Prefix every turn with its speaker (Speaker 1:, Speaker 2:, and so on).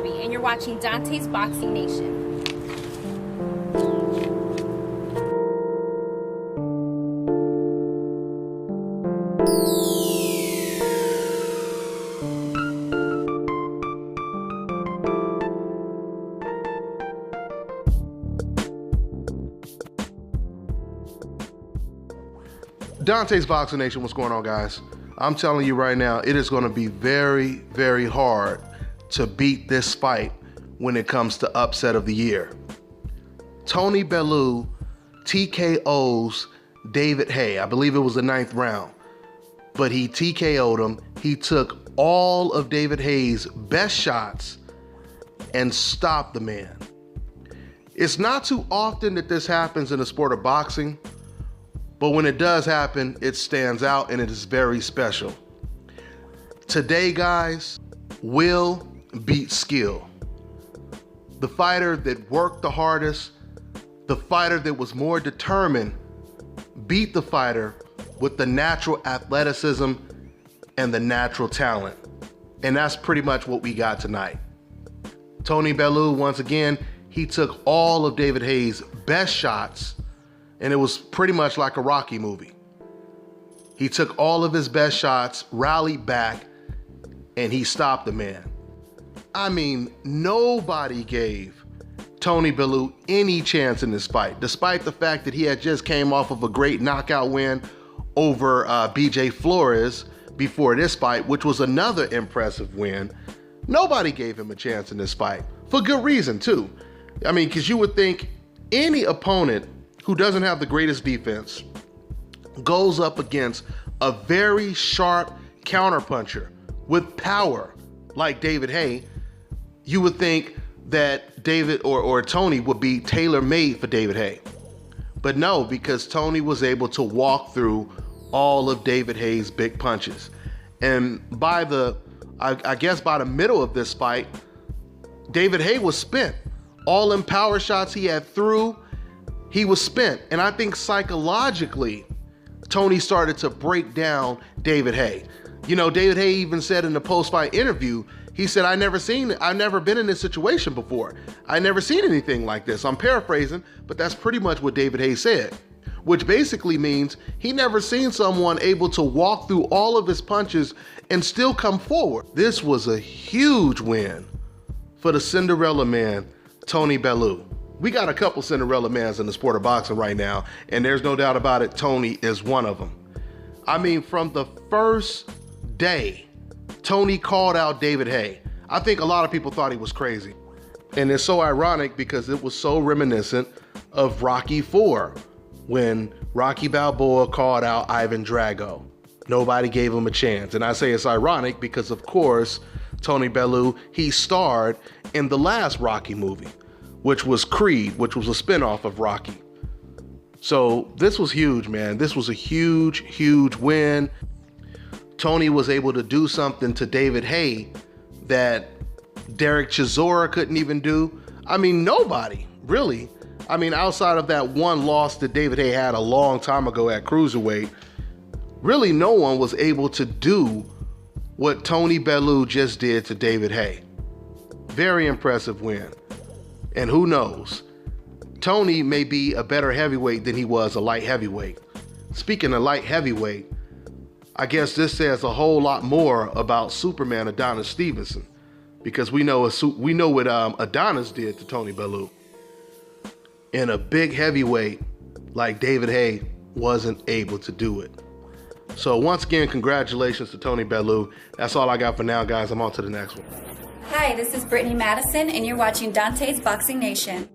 Speaker 1: Bobby, and you're watching Dante's Boxing Nation.
Speaker 2: Dante's Boxing Nation, what's going on, guys? I'm telling you right now, it is going to be very, very hard to beat this fight when it comes to upset of the year. Tony Bellew TKOs David Haye. I believe it was the 9th round, but he TKO'd him. He took all of David Haye's best shots and stopped the man. It's not too often that this happens in the sport of boxing, but when it does happen, it stands out and it is very special. Today, guys, will beats skill. The fighter that worked the hardest, the fighter that was more determined, beat the fighter with the natural athleticism and the natural talent. And that's pretty much what we got tonight. Tony Bellew, once again, he took all of David Haye's best shots, and it was pretty much like a Rocky movie. He took all of his best shots, rallied back, and he stopped the man. I mean, nobody gave Tony Bellew any chance in this fight, despite the fact that he had just came off of a great knockout win over BJ Flores before this fight, which was another impressive win. Nobody gave him a chance in this fight, for good reason too. I mean, because you would think any opponent who doesn't have the greatest defense goes up against a very sharp counterpuncher with power like David Haye, you would think that David or Tony would be tailor-made for David Haye. But no, because Tony was able to walk through all of David Haye's big punches. And by I guess by the middle of this fight, David Haye was spent. All them power shots he had threw, he was spent. And I think psychologically, Tony started to break down David Haye. You know, David Haye even said in the post-fight interview, he said, I've never been in this situation before. I never seen anything like this. I'm paraphrasing, but that's pretty much what David Haye said, which basically means he never seen someone able to walk through all of his punches and still come forward. This was a huge win for the Cinderella man, Tony Bellew. We got a couple Cinderella mans in the sport of boxing right now, and there's no doubt about it, Tony is one of them. I mean, from the first day, Tony called out David Haye. I think a lot of people thought he was crazy. And it's so ironic because it was so reminiscent of Rocky IV, when Rocky Balboa called out Ivan Drago. Nobody gave him a chance. And I say it's ironic because, of course, Tony Bellew, he starred in the last Rocky movie, which was Creed, which was a spinoff of Rocky. So this was huge, man. This was a huge, huge win. Tony was able to do something to David Haye that Derek Chisora couldn't even do. I mean, nobody, really. I mean, outside of that one loss that David Haye had a long time ago at cruiserweight, really no one was able to do what Tony Bellew just did to David Haye. Very impressive win. And who knows, Tony may be a better heavyweight than he was a light heavyweight. Speaking of light heavyweight, I guess this says a whole lot more about Superman Adonis Stevenson, because we know what Adonis did to Tony Bellew. And a big heavyweight like David Haye wasn't able to do it. So once again, congratulations to Tony Bellew. That's all I got for now, guys. I'm on to the next one.
Speaker 1: Hi, this is Brittany Madison, and you're watching Dante's Boxing Nation.